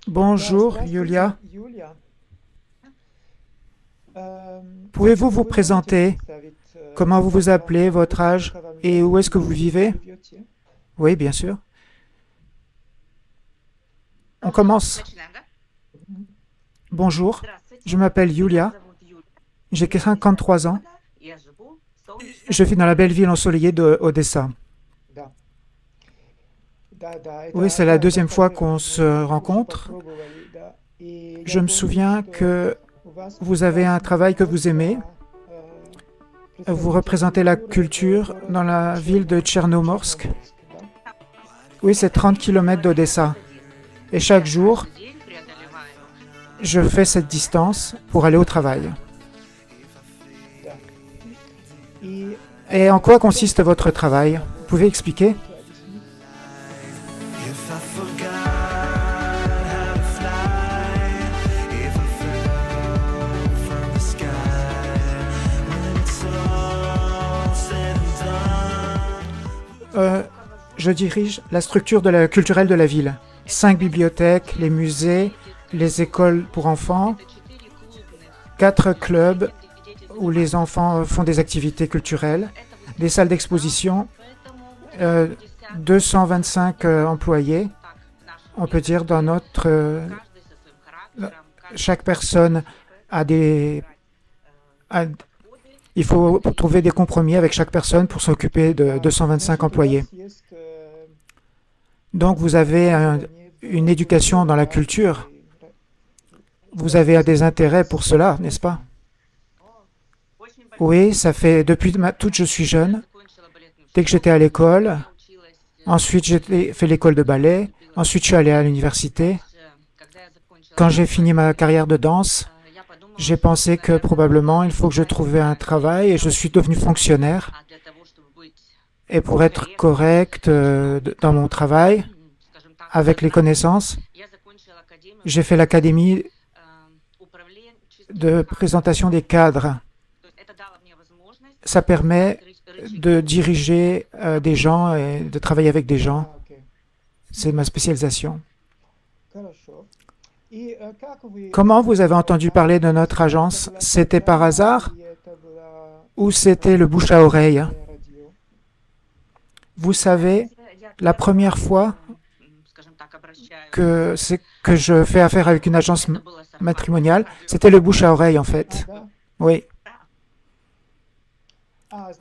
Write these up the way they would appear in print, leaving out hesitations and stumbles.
Bonjour, Yulia. Pouvez-vous vous présenter? Comment vous vous appelez, votre âge et où est-ce que vous vivez? Oui, bien sûr. On commence. Bonjour, je m'appelle Yulia. J'ai 53 ans. Je vis dans la belle ville ensoleillée d'Odessa. Oui, c'est la deuxième fois qu'on se rencontre. Je me souviens que vous avez un travail que vous aimez. Vous représentez la culture dans la ville de Tchernomorsk. Oui, c'est 30 km d'Odessa. Et chaque jour, je fais cette distance pour aller au travail. Et en quoi consiste votre travail? Vous pouvez expliquer? Je dirige la structure culturelle de la ville. 5 bibliothèques, les musées, les écoles pour enfants, 4 clubs où les enfants font des activités culturelles, des salles d'exposition, 225 employés. On peut dire dans chaque personne a il faut trouver des compromis avec chaque personne pour s'occuper de 225 employés. Donc vous avez une éducation dans la culture. Vous avez des intérêts pour cela, n'est-ce pas? Oui, ça fait depuis toute je suis jeune. Dès que j'étais à l'école, ensuite j'ai fait l'école de ballet, ensuite je suis allé à l'université. Quand j'ai fini ma carrière de danse, j'ai pensé que probablement il faut que je trouve un travail et je suis devenu fonctionnaire. Et pour être correct dans mon travail, avec les connaissances, j'ai fait l'académie de présentation des cadres. Ça permet de diriger des gens et de travailler avec des gens. C'est ma spécialisation. Comment vous avez entendu parler de notre agence? C'était par hasard ou c'était le bouche à oreille? Vous savez, la première fois que je fais affaire avec une agence matrimoniale, c'était le bouche à oreille en fait. Oui.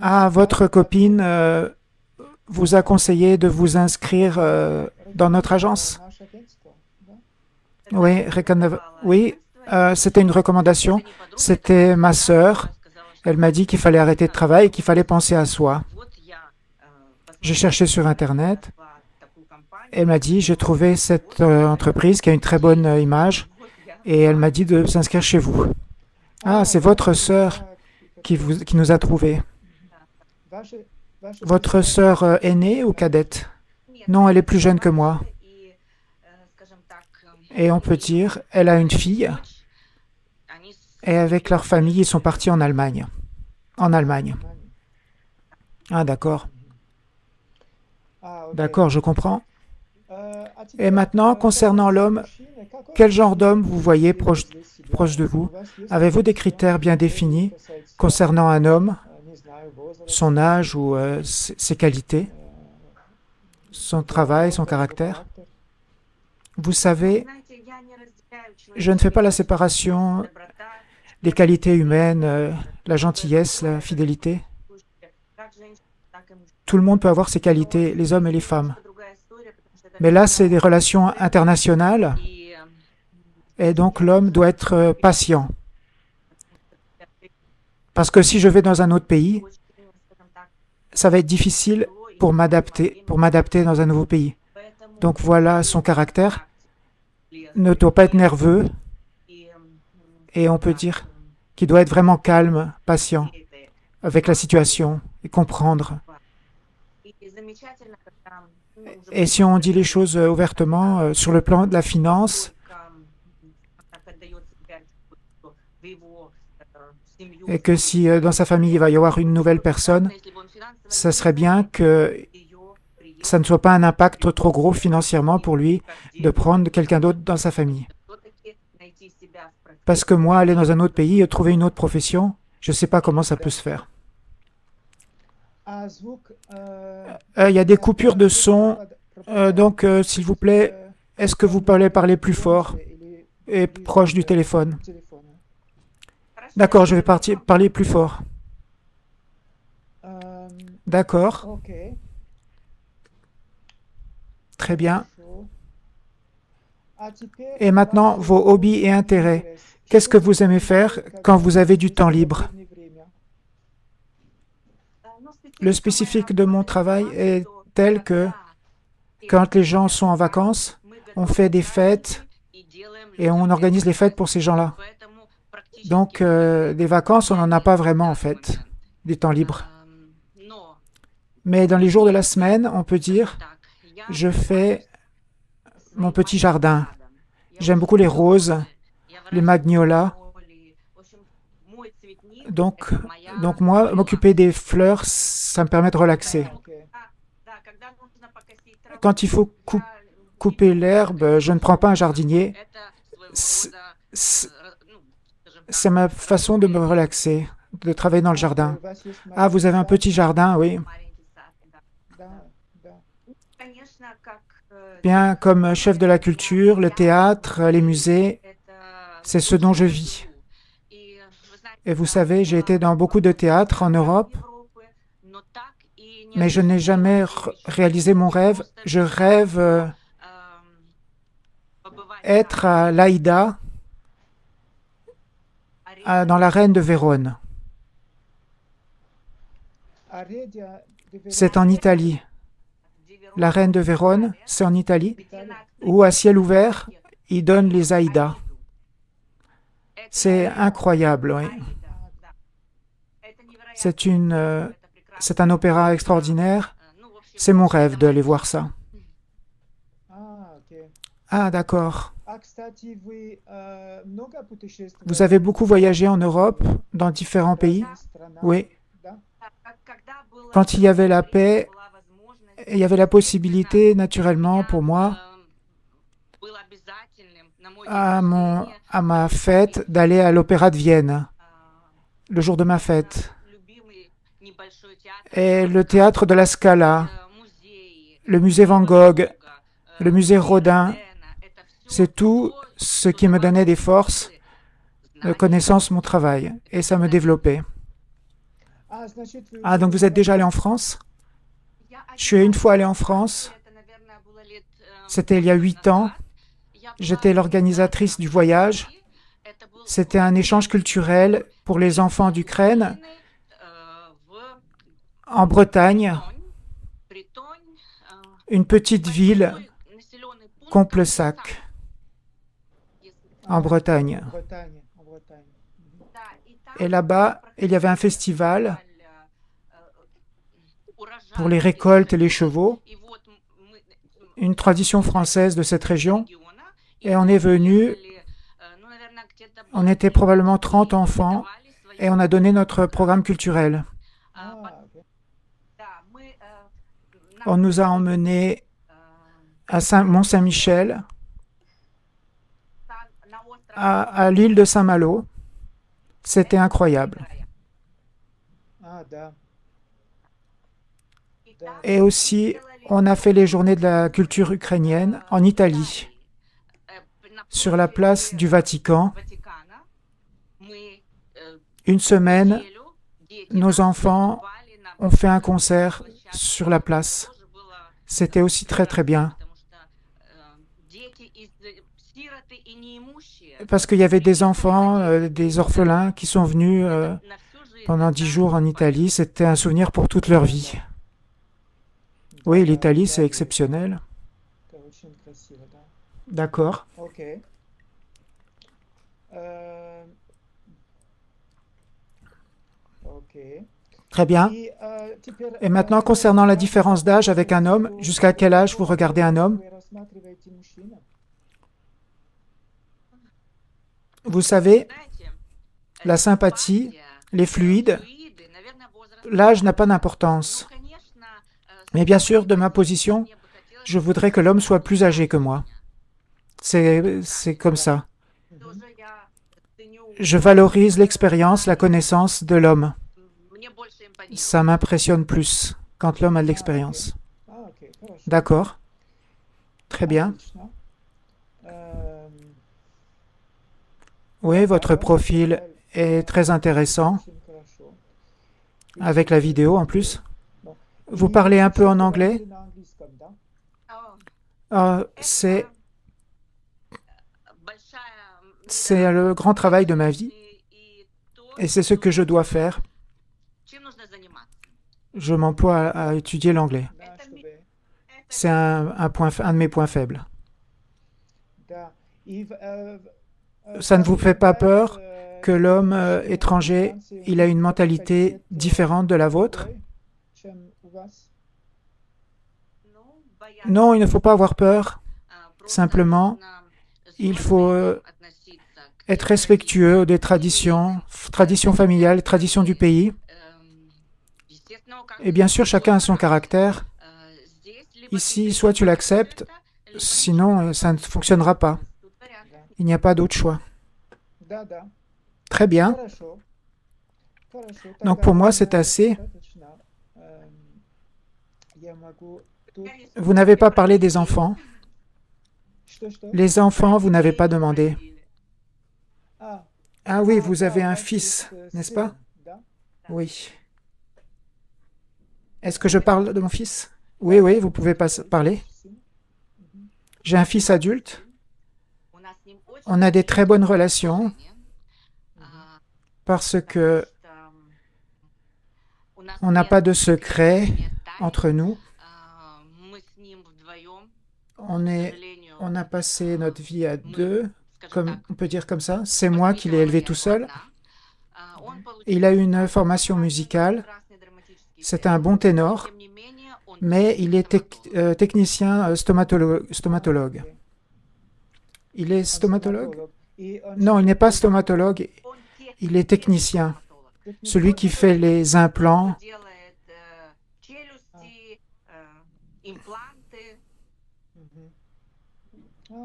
Ah, votre copine vous a conseillé de vous inscrire dans notre agence? Oui, oui, c'était une recommandation. C'était ma sœur. Elle m'a dit qu'il fallait arrêter de travailler et qu'il fallait penser à soi. J'ai cherché sur Internet. Elle m'a dit, j'ai trouvé cette entreprise qui a une très bonne image et elle m'a dit de s'inscrire chez vous. Ah, c'est votre sœur qui nous a trouvés. Votre sœur aînée ou cadette? Non, elle est plus jeune que moi. Et on peut dire, elle a une fille. Et avec leur famille, ils sont partis en Allemagne. En Allemagne. Ah, d'accord. D'accord, je comprends. Et maintenant, concernant l'homme, quel genre d'homme vous voyez proche de vous? Avez-vous des critères bien définis concernant un homme, son âge ou ses qualités, son travail, son caractère? Vous savez, je ne fais pas la séparation des qualités humaines, la gentillesse, la fidélité. Tout le monde peut avoir ses qualités, les hommes et les femmes. Mais là, c'est des relations internationales et donc l'homme doit être patient. Parce que si je vais dans un autre pays, ça va être difficile pour m'adapter dans un nouveau pays. Donc voilà son caractère. Ne doit pas être nerveux et on peut dire qu'il doit être vraiment calme, patient avec la situation et comprendre. Et si on dit les choses ouvertement sur le plan de la finance, et que si dans sa famille il va y avoir une nouvelle personne, ça serait bien qu'il ça ne soit pas un impact trop gros financièrement pour lui de prendre quelqu'un d'autre dans sa famille. Parce que moi, aller dans un autre pays et trouver une autre profession, je ne sais pas comment ça peut se faire. Il y a des coupures de son, donc s'il vous plaît, est-ce que vous pouvez parler plus fort et proche du téléphone? D'accord, je vais parler plus fort. D'accord. Très bien. Et maintenant, vos hobbies et intérêts. Qu'est-ce que vous aimez faire quand vous avez du temps libre? Le spécifique de mon travail est tel que quand les gens sont en vacances, on fait des fêtes et on organise les fêtes pour ces gens-là. Donc, des vacances, on n'en a pas vraiment en fait, des temps libres. Mais dans les jours de la semaine, on peut dire, je fais mon petit jardin. J'aime beaucoup les roses, les magnolias. Donc moi, m'occuper des fleurs, ça me permet de relaxer. Quand il faut couper l'herbe, je ne prends pas un jardinier. C'est ma façon de me relaxer, de travailler dans le jardin. Ah, vous avez un petit jardin, oui. Bien, comme chef de la culture, le théâtre, les musées, c'est ce dont je vis. Et vous savez, j'ai été dans beaucoup de théâtres en Europe, mais je n'ai jamais réalisé mon rêve. Je rêve être à l'Aïda, dans la Reine de Vérone. C'est en Italie. La Reine de Vérone, c'est en Italie, où à ciel ouvert, ils donnent les Aïdas. C'est incroyable, oui. C'est un opéra extraordinaire. C'est mon rêve d'aller voir ça. Ah, d'accord. Vous avez beaucoup voyagé en Europe, dans différents pays? Oui. Quand il y avait la paix, il y avait la possibilité, naturellement, pour moi, à ma fête, d'aller à l'Opéra de Vienne, le jour de ma fête. Et le théâtre de la Scala, le musée Van Gogh, le musée Rodin, c'est tout ce qui me donnait des forces, de connaissance, mon travail, et ça me développait. Ah, donc vous êtes déjà allé en France? Je suis une fois allé en France, c'était il y a 8 ans. J'étais l'organisatrice du voyage. C'était un échange culturel pour les enfants d'Ukraine en Bretagne, une petite ville, Complesac, en Bretagne. Et là-bas, il y avait un festival pour les récoltes et les chevaux, une tradition française de cette région. Et on est venu, on était probablement 30 enfants, et on a donné notre programme culturel. On nous a emmenés à Mont-Saint-Michel, à l'île de Saint-Malo. C'était incroyable. Et aussi, on a fait les journées de la culture ukrainienne en Italie, sur la place du Vatican. Une semaine, nos enfants ont fait un concert sur la place. C'était aussi très très bien. Parce qu'il y avait des enfants, des orphelins qui sont venus pendant 10 jours en Italie. C'était un souvenir pour toute leur vie. Oui, l'Italie, c'est exceptionnel. D'accord. Très bien. Et maintenant, concernant la différence d'âge avec un homme, jusqu'à quel âge vous regardez un homme? Vous savez, la sympathie, les fluides, l'âge n'a pas d'importance. Mais bien sûr, de ma position, je voudrais que l'homme soit plus âgé que moi. C'est comme ça. Je valorise l'expérience, la connaissance de l'homme. Ça m'impressionne plus quand l'homme a de l'expérience. D'accord. Très bien. Oui, votre profil est très intéressant, avec la vidéo en plus. Vous parlez un peu en anglais? C'est le grand travail de ma vie, et c'est ce que je dois faire. Je m'emploie à étudier l'anglais. C'est un de mes points faibles. Ça ne vous fait pas peur que l'homme étranger, il a une mentalité différente de la vôtre? Non, il ne faut pas avoir peur. Simplement, il faut être respectueux des traditions familiales, traditions du pays. Et bien sûr, chacun a son caractère. Ici, soit tu l'acceptes, sinon ça ne fonctionnera pas. Il n'y a pas d'autre choix. Très bien. Donc pour moi, c'est assez. Vous n'avez pas parlé des enfants. Les enfants, vous n'avez pas demandé. Ah oui, vous avez un fils, n'est-ce pas? Oui. Est-ce que je parle de mon fils? Oui, oui, vous pouvez parler. J'ai un fils adulte. On a des très bonnes relations parce que on n'a pas de secret entre nous. On a passé notre vie à deux, comme on peut dire comme ça. C'est moi qui l'ai élevé tout seul. Il a une formation musicale. C'est un bon ténor, mais il est technicien stomatologue. Il est stomatologue? Non, il n'est pas stomatologue. Il est technicien. Celui qui fait les implants,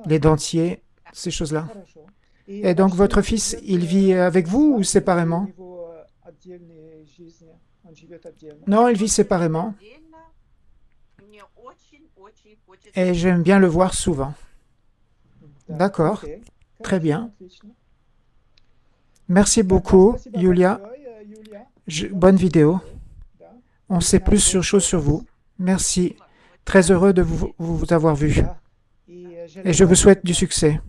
les dentiers, ces choses-là. Et donc, votre fils, il vit avec vous ou séparément? Non, il vit séparément. Et j'aime bien le voir souvent. D'accord. Très bien. Merci beaucoup, Yulia. Bonne vidéo. On sait plus sur vous. Merci. Très heureux de vous avoir vu. Et je vous souhaite du succès.